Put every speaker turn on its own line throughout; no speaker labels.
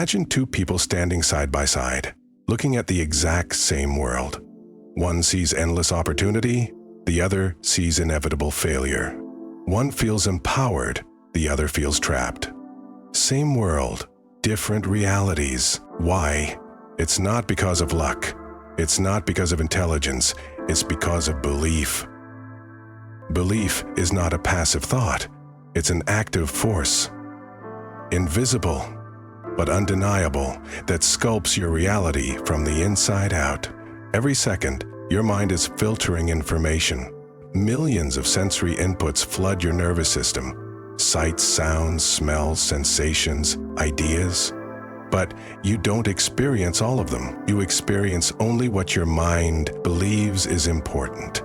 Imagine two people standing side by side, looking at the exact same world. One sees endless opportunity, the other sees inevitable failure. One feels empowered, the other feels trapped. Same world, different realities. Why? It's not because of luck. It's not because of intelligence. It's because of belief. Belief is not a passive thought. It's an active force. Invisible, but undeniable, that sculpts your reality from the inside out. Every second, your mind is filtering information. Millions of sensory inputs flood your nervous system. Sights, sounds, smells, sensations, ideas. But you don't experience all of them. You experience only what your mind believes is important.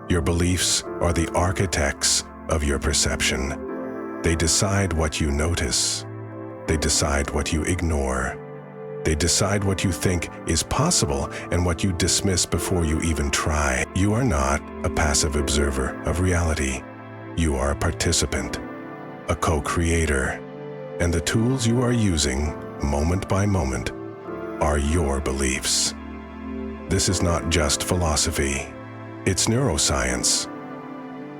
Your beliefs are the architects of your perception. They decide what you notice. They decide what you ignore. They decide what you think is possible and what you dismiss before you even try. You are not a passive observer of reality. You are a participant, a co-creator, and the tools you are using, moment by moment, are your beliefs. This is not just philosophy. It's neuroscience.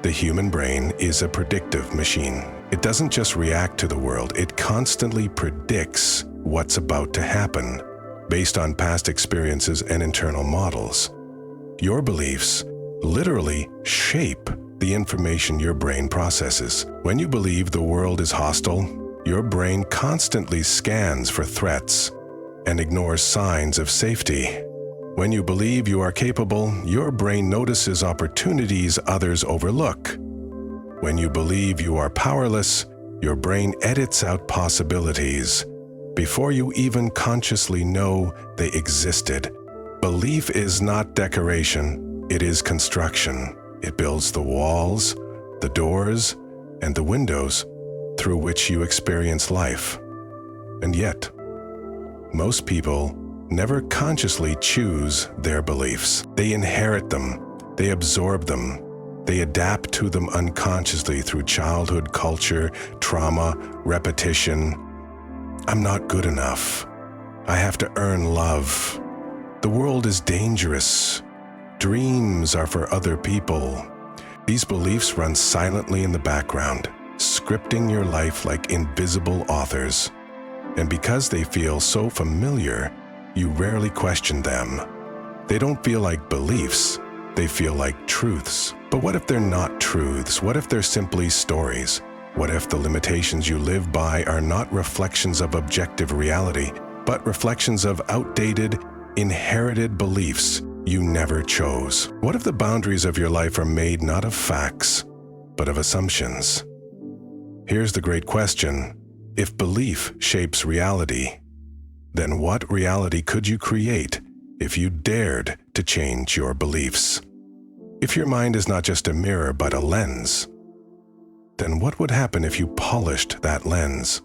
The human brain is a predictive machine. It doesn't just react to the world, it constantly predicts what's about to happen based on past experiences and internal models. Your beliefs literally shape the information your brain processes. When you believe the world is hostile, your brain constantly scans for threats and ignores signs of safety. When you believe you are capable, your brain notices opportunities others overlook. When you believe you are powerless, your brain edits out possibilities before you even consciously know they existed. Belief is not decoration, it is construction. It builds the walls, the doors, and the windows through which you experience life. And yet, most people never consciously choose their beliefs. They inherit them, they absorb them, they adapt to them unconsciously through childhood culture, trauma, repetition. I'm not good enough. I have to earn love. The world is dangerous. Dreams are for other people. These beliefs run silently in the background, scripting your life like invisible authors. And because they feel so familiar, you rarely question them. They don't feel like beliefs, they feel like truths. But what if they're not truths? What if they're simply stories? What if the limitations you live by are not reflections of objective reality, but reflections of outdated, inherited beliefs you never chose? What if the boundaries of your life are made not of facts, but of assumptions? Here's the great question. If belief shapes reality, then what reality could you create if you dared to change your beliefs? If your mind is not just a mirror but a lens, then what would happen if you polished that lens?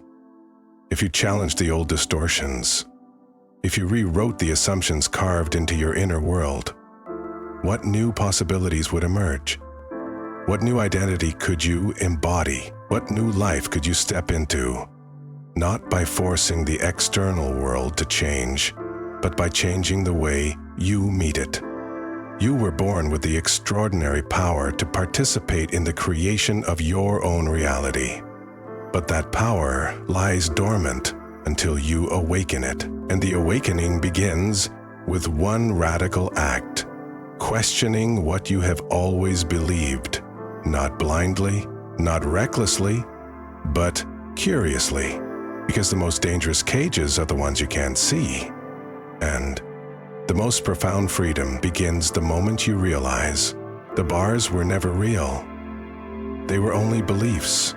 If you challenged the old distortions? If you rewrote the assumptions carved into your inner world? What new possibilities would emerge? What new identity could you embody? What new life could you step into? Not by forcing the external world to change, but by changing the way you meet it. You were born with the extraordinary power to participate in the creation of your own reality. But that power lies dormant until you awaken it. And the awakening begins with one radical act: questioning what you have always believed, not blindly, not recklessly, but curiously. Because the most dangerous cages are the ones you can't see. And the most profound freedom begins the moment you realize the bars were never real. They were only beliefs.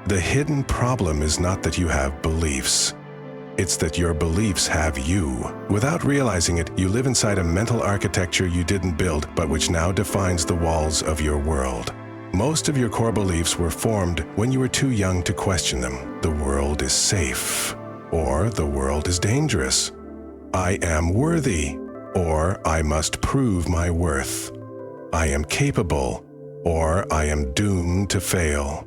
The hidden problem is not that you have beliefs. It's that your beliefs have you. Without realizing it, you live inside a mental architecture you didn't build, but which now defines the walls of your world. Most of your core beliefs were formed when you were too young to question them. The world is safe, or the world is dangerous. I am worthy, or I must prove my worth. I am capable, or I am doomed to fail.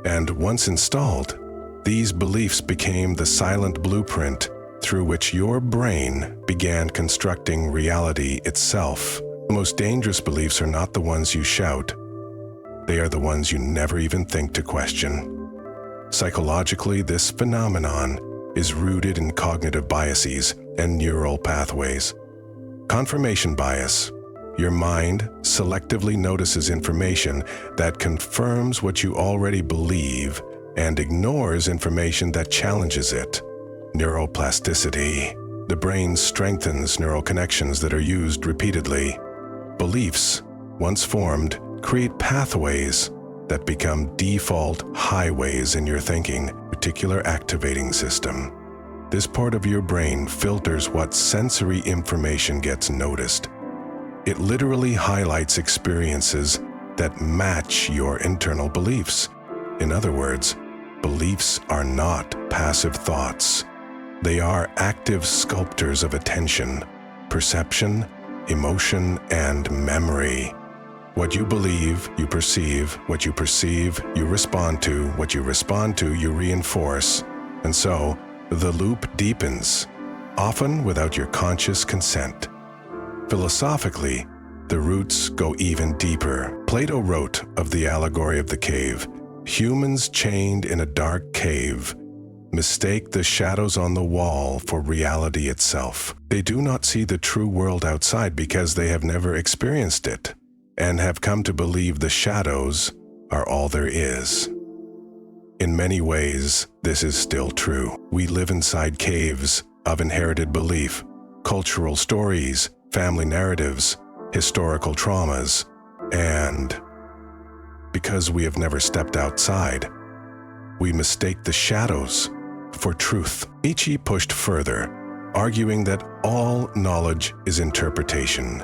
And once installed, These beliefs became the silent blueprint through which your brain began constructing reality itself. The most dangerous beliefs are not the ones you shout. They are the ones you never even think to question. Psychologically, this phenomenon is rooted in cognitive biases and neural pathways. Confirmation bias. Your mind selectively notices information that confirms what you already believe and ignores information that challenges it. Neuroplasticity. The brain strengthens neural connections that are used repeatedly. Beliefs, once formed, create pathways that become default highways in your thinking, reticular activating system. This part of your brain filters what sensory information gets noticed. It literally highlights experiences that match your internal beliefs. In other words, beliefs are not passive thoughts. They are active sculptors of attention, perception, emotion, and memory. What you believe, you perceive. What you perceive, you respond to. What you respond to, you reinforce. And so, the loop deepens, often without your conscious consent. Philosophically, the roots go even deeper. Plato wrote of the allegory of the cave, "Humans chained in a dark cave mistake the shadows on the wall for reality itself. They do not see the true world outside because they have never experienced it, and have come to believe the shadows are all there is." In many ways, this is still true. We live inside caves of inherited belief, cultural stories, family narratives, historical traumas, and because we have never stepped outside, we mistake the shadows for truth. Nietzsche pushed further, arguing that all knowledge is interpretation,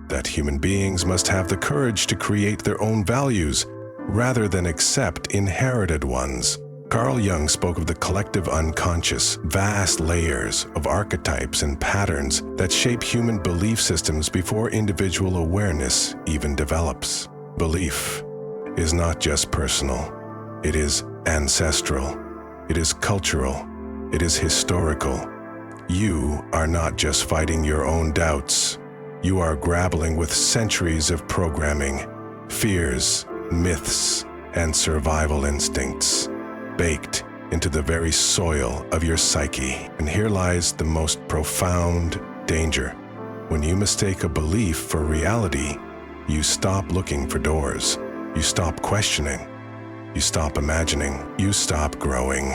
that human beings must have the courage to create their own values rather than accept inherited ones. Carl Jung spoke of the collective unconscious, vast layers of archetypes and patterns that shape human belief systems before individual awareness even develops. Belief is not just personal. It is ancestral. It is cultural. It is historical. You are not just fighting your own doubts. You are grappling with centuries of programming, fears, myths, and survival instincts, baked into the very soil of your psyche. And here lies the most profound danger. When you mistake a belief for reality, you stop looking for doors. You stop questioning. You stop imagining. You stop growing.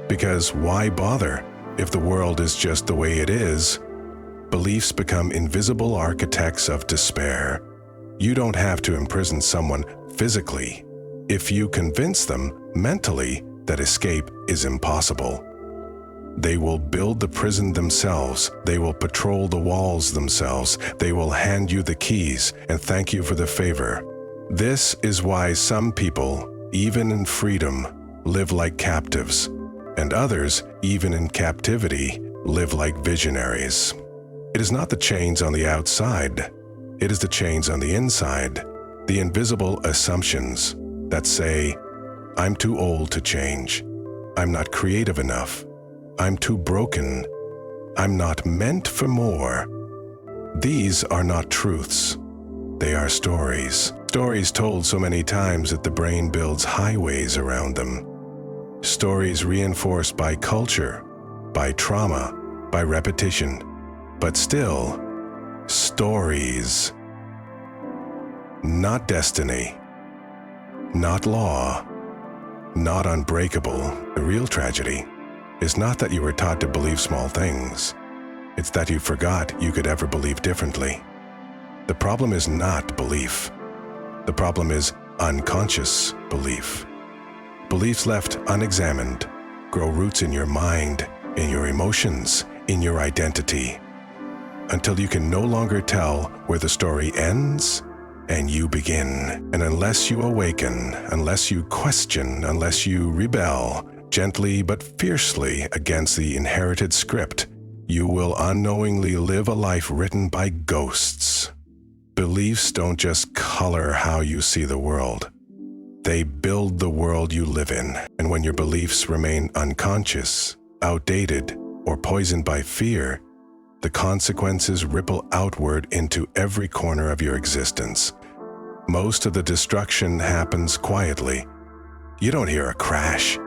Because why bother if the world is just the way it is? Beliefs become invisible architects of despair. You don't have to imprison someone physically if you convince them mentally that escape is impossible. They will build the prison themselves. They will patrol the walls themselves. They will hand you the keys and thank you for the favor. This is why some people, even in freedom, live like captives, and others, even in captivity, live like visionaries. It is not the chains on the outside. It is the chains on the inside, the invisible assumptions that say, "I'm too old to change. I'm not creative enough. I'm too broken. I'm not meant for more." These are not truths. They are stories. Stories told so many times that the brain builds highways around them. Stories reinforced by culture, by trauma, by repetition. But still, stories. Not destiny. Not law. Not unbreakable. The real tragedy is not that you were taught to believe small things. It's that you forgot you could ever believe differently. The problem is not belief. The problem is unconscious belief. Beliefs left unexamined grow roots in your mind, in your emotions, in your identity, until you can no longer tell where the story ends and you begin. And unless you awaken, unless you question, unless you rebel gently but fiercely against the inherited script, you will unknowingly live a life written by ghosts. Beliefs don't just color how you see the world. They build the world you live in, and when your beliefs remain unconscious, outdated, or poisoned by fear, the consequences ripple outward into every corner of your existence. Most of the destruction happens quietly. You don't hear a crash.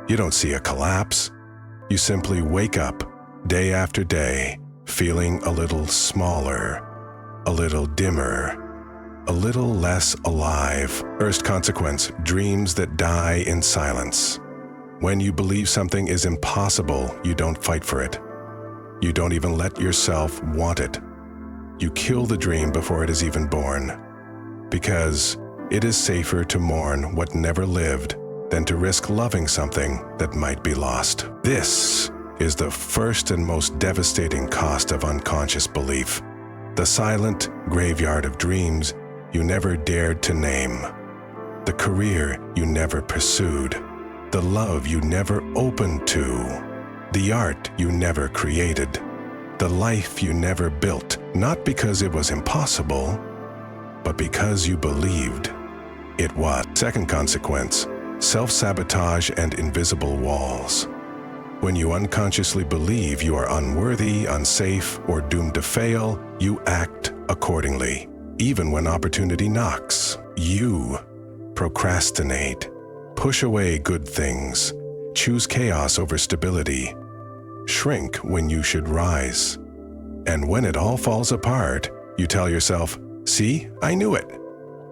You don't see a collapse. You simply wake up day after day, feeling a little smaller, a little dimmer, a little less alive. First consequence, dreams that die in silence. When you believe something is impossible, you don't fight for it. You don't even let yourself want it. You kill the dream before it is even born. Because it is safer to mourn what never lived than to risk loving something that might be lost. This is the first and most devastating cost of unconscious belief. The silent graveyard of dreams you never dared to name. The career you never pursued. The love you never opened to. The art you never created. The life you never built, not because it was impossible, but because you believed it was. Second consequence, self-sabotage and invisible walls. When you unconsciously believe you are unworthy, unsafe, or doomed to fail, you act accordingly. Even when opportunity knocks, you procrastinate, push away good things, choose chaos over stability, shrink when you should rise. And when it all falls apart, you tell yourself, "See, I knew it."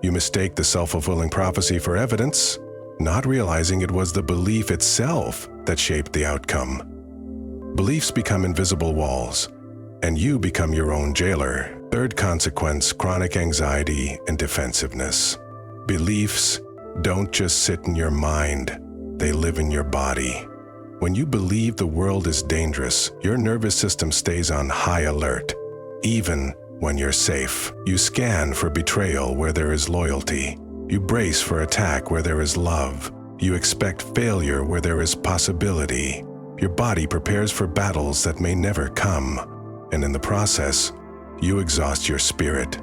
You mistake the self-fulfilling prophecy for evidence, not realizing it was the belief itself that shaped the outcome. Beliefs become invisible walls, and you become your own jailer. Third consequence, chronic anxiety and defensiveness. Beliefs don't just sit in your mind, they live in your body. When you believe the world is dangerous, your nervous system stays on high alert. Even when you're safe, you scan for betrayal where there is loyalty. You brace for attack where there is love. You expect failure where there is possibility. Your body prepares for battles that may never come, and in the process, you exhaust your spirit.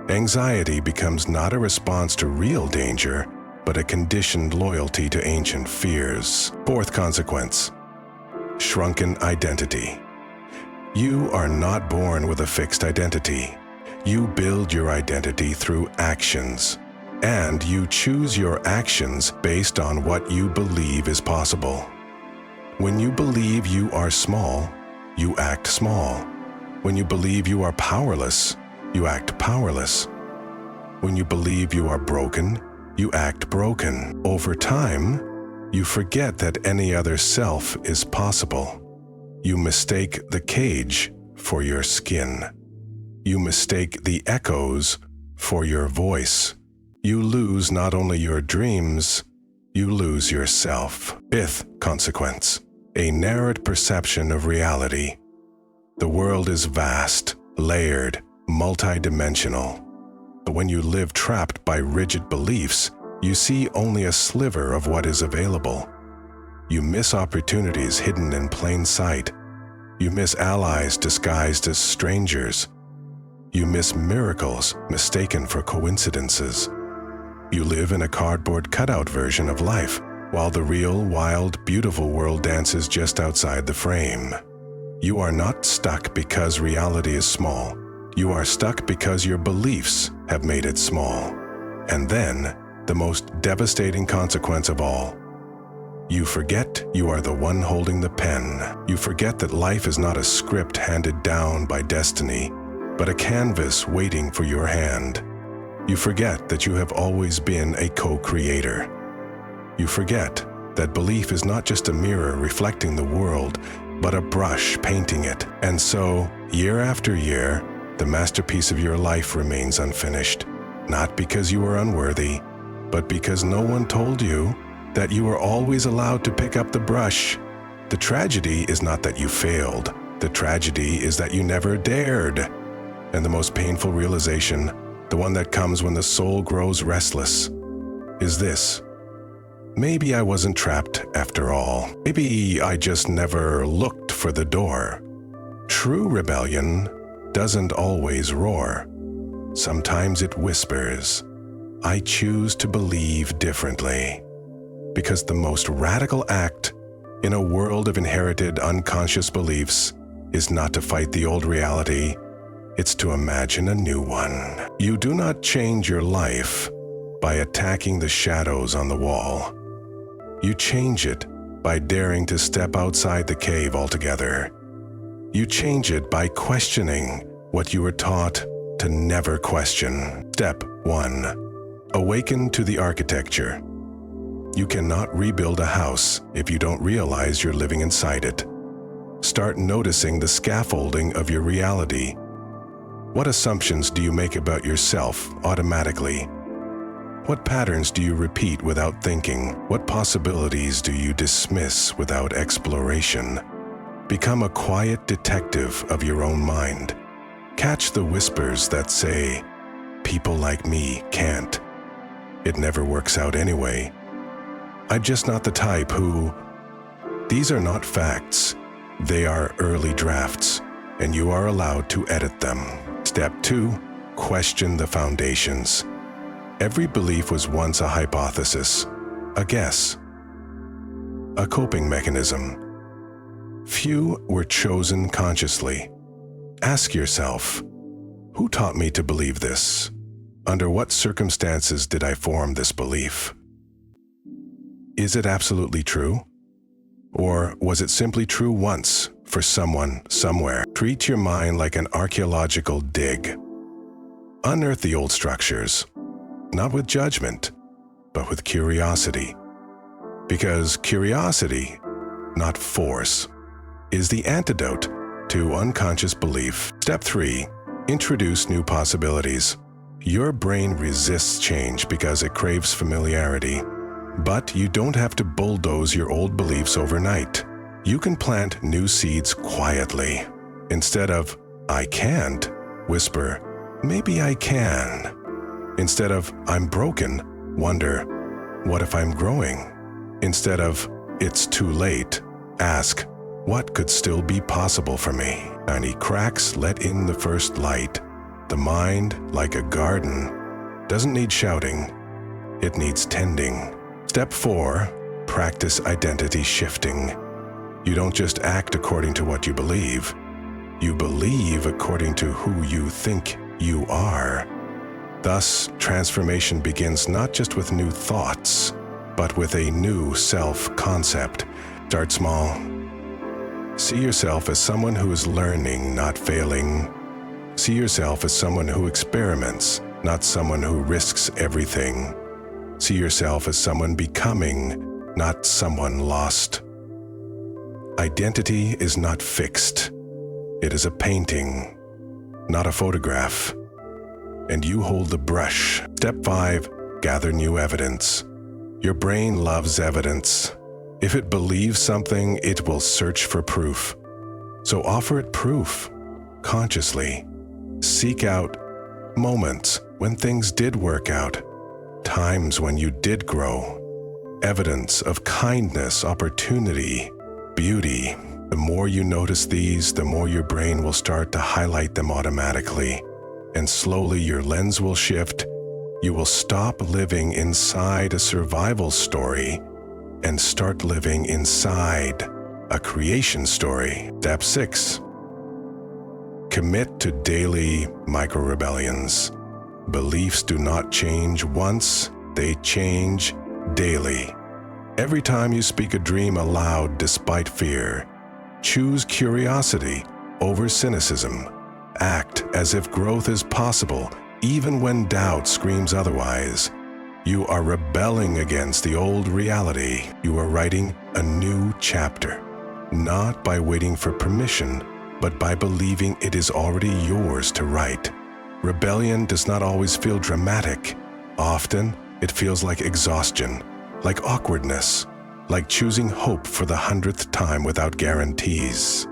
Anxiety becomes not a response to real danger, but a conditioned loyalty to ancient fears. Fourth consequence, shrunken identity. You are not born with a fixed identity. You build your identity through actions, and you choose your actions based on what you believe is possible. When you believe you are small, you act small. When you believe you are powerless, you act powerless. When you believe you are broken, you act broken. Over time, you forget that any other self is possible. You mistake the cage for your skin. You mistake the echoes for your voice. You lose not only your dreams, you lose yourself. Fifth consequence, a narrowed perception of reality. The world is vast, layered, multidimensional. But when you live trapped by rigid beliefs, you see only a sliver of what is available. You miss opportunities hidden in plain sight. You miss allies disguised as strangers. You miss miracles mistaken for coincidences. You live in a cardboard cutout version of life, while the real, wild, beautiful world dances just outside the frame. You are not stuck because reality is small. You are stuck because your beliefs have made it small. And then, the most devastating consequence of all, you forget you are the one holding the pen. You forget that life is not a script handed down by destiny, but a canvas waiting for your hand. You forget that you have always been a co-creator. You forget that belief is not just a mirror reflecting the world, but a brush painting it. And so, year after year, the masterpiece of your life remains unfinished, not because you were unworthy, but because no one told you that you were always allowed to pick up the brush. The tragedy is not that you failed. The tragedy is that you never dared. And the most painful realization, the one that comes when the soul grows restless, is this: maybe I wasn't trapped after all. Maybe I just never looked for the door. True rebellion doesn't always roar. Sometimes it whispers, I choose to believe differently. Because the most radical act in a world of inherited unconscious beliefs is not to fight the old reality, it's to imagine a new one. You do not change your life by attacking the shadows on the wall. You change it by daring to step outside the cave altogether. You change it by questioning what you were taught to never question. Step 1. Awaken to the architecture. You cannot rebuild a house if you don't realize you're living inside it. Start noticing the scaffolding of your reality. What assumptions do you make about yourself automatically? What patterns do you repeat without thinking? What possibilities do you dismiss without exploration? Become a quiet detective of your own mind. Catch the whispers that say, "People like me can't. It never works out anyway. I'm just not the type who..." These are not facts. They are early drafts, and you are allowed to edit them. Step 2. Question the foundations. Every belief was once a hypothesis, a guess, a coping mechanism. Few were chosen consciously. Ask yourself, who taught me to believe this? Under what circumstances did I form this belief? Is it absolutely true? Or was it simply true once for someone, somewhere? Treat your mind like an archaeological dig. Unearth the old structures, not with judgment, but with curiosity. Because curiosity, not force, is the antidote to unconscious belief. Step 3. Introduce new possibilities. Your brain resists change because it craves familiarity. But you don't have to bulldoze your old beliefs overnight. You can plant new seeds quietly. Instead of, "I can't," whisper, "Maybe I can." Instead of, "I'm broken," wonder, "What if I'm growing?" Instead of, "It's too late," ask, "What could still be possible for me?" Tiny cracks let in the first light. The mind, like a garden, doesn't need shouting. It needs tending. Step 4. Practice identity shifting. You don't just act according to what you believe. You believe according to who you think you are. Thus, transformation begins not just with new thoughts, but with a new self-concept. Start small. See yourself as someone who is learning, not failing. See yourself as someone who experiments, not someone who risks everything. See yourself as someone becoming, not someone lost. Identity is not fixed. It is a painting, not a photograph. And you hold the brush. Step 5. Gather new evidence. Your brain loves evidence. If it believes something, it will search for proof. So offer it proof, consciously. Seek out moments when things did work out, times when you did grow, evidence of kindness, opportunity, beauty. The more you notice these, the more your brain will start to highlight them automatically. And slowly your lens will shift. You will stop living inside a survival story and start living inside a creation story. Step 6. Commit to daily micro-rebellions. Beliefs do not change once, they change daily. Every time you speak a dream aloud despite fear, choose curiosity over cynicism. Act as if growth is possible, even when doubt screams otherwise. You are rebelling against the old reality. You are writing a new chapter, not by waiting for permission, but by believing it is already yours to write. Rebellion does not always feel dramatic. Often, it feels like exhaustion, like awkwardness, like choosing hope for the 100th time without guarantees.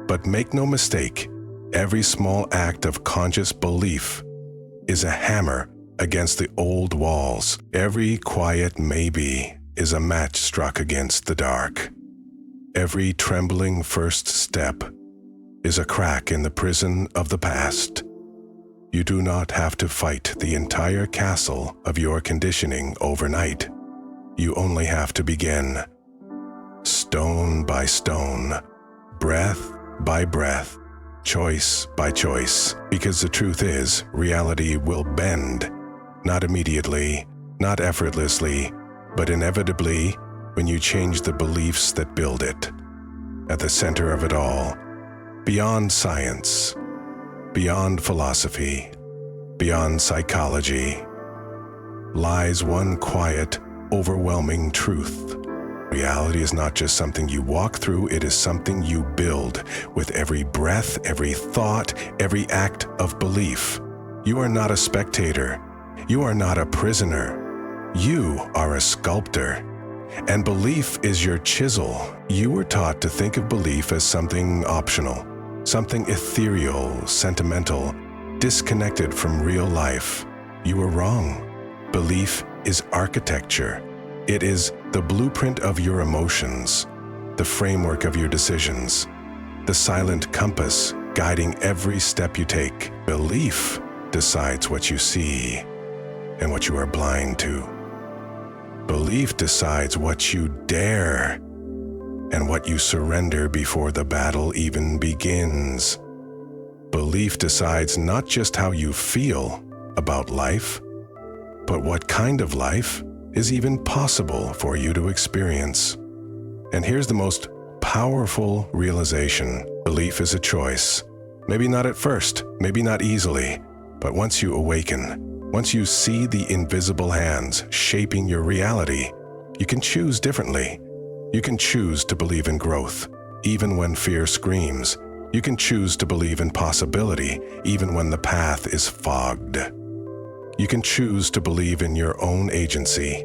But make no mistake, every small act of conscious belief is a hammer against the old walls. Every quiet maybe is a match struck against the dark. Every trembling first step is a crack in the prison of the past. You do not have to fight the entire castle of your conditioning overnight. You only have to begin. Stone by stone, breath by breath, choice by choice. Because the truth is, reality will bend. Not immediately, not effortlessly, but inevitably when you change the beliefs that build it. At the center of it all, beyond science, beyond philosophy, beyond psychology, lies one quiet, overwhelming truth. Reality is not just something you walk through, it is something you build with every breath, every thought, every act of belief. You are not a spectator. You are not a prisoner. You are a sculptor. And belief is your chisel. You were taught to think of belief as something optional, something ethereal, sentimental, disconnected from real life. You were wrong. Belief is architecture. It is the blueprint of your emotions, the framework of your decisions, the silent compass guiding every step you take. Belief decides what you see and what you are blind to. Belief decides what you dare and what you surrender before the battle even begins. Belief decides not just how you feel about life, but what kind of life is even possible for you to experience. And here's the most powerful realization. Belief is a choice. Maybe not at first, maybe not easily, but once you awaken, once you see the invisible hands shaping your reality, you can choose differently. You can choose to believe in growth, even when fear screams. You can choose to believe in possibility, even when the path is fogged. You can choose to believe in your own agency,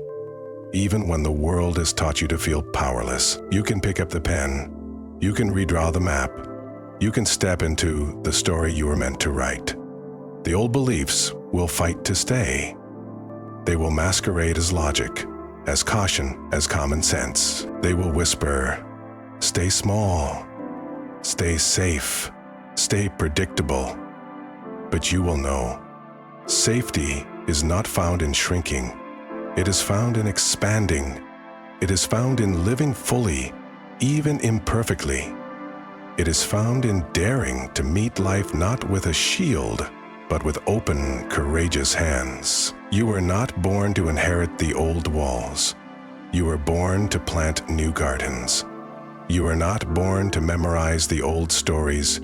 even when the world has taught you to feel powerless. You can pick up the pen. You can redraw the map. You can step into the story you were meant to write. The old beliefs will fight to stay. They will masquerade as logic, as caution, as common sense. They will whisper, stay small, stay safe, stay predictable. But you will know, safety is not found in shrinking. It is found in expanding. It is found in living fully, even imperfectly. It is found in daring to meet life not with a shield, but with open, courageous hands. You were not born to inherit the old walls. You were born to plant new gardens. You were not born to memorize the old stories.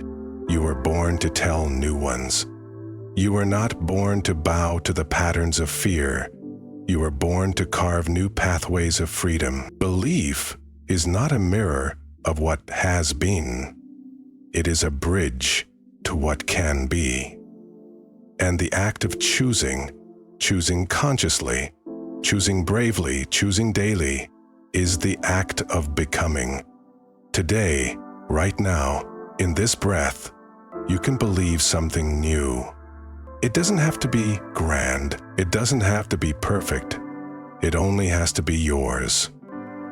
You were born to tell new ones. You were not born to bow to the patterns of fear. You were born to carve new pathways of freedom. Belief is not a mirror of what has been. It is a bridge to what can be. And the act of choosing consciously, choosing bravely, choosing daily, is the act of becoming. Today, right now, in this breath, you can believe something new. It doesn't have to be grand. It doesn't have to be perfect. It only has to be yours.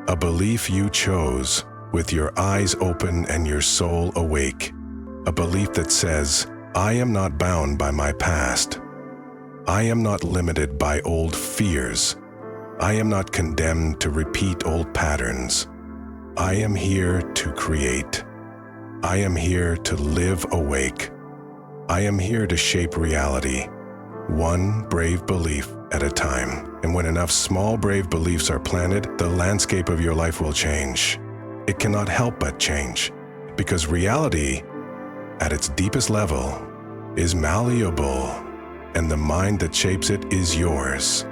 A belief you chose with your eyes open and your soul awake. A belief that says, I am not bound by my past. I am not limited by old fears. I am not condemned to repeat old patterns. I am here to create. I am here to live awake. I am here to shape reality, one brave belief at a time. And when enough small brave beliefs are planted, the landscape of your life will change. It cannot help but change, because reality, at its deepest level, is malleable, and the mind that shapes it is yours.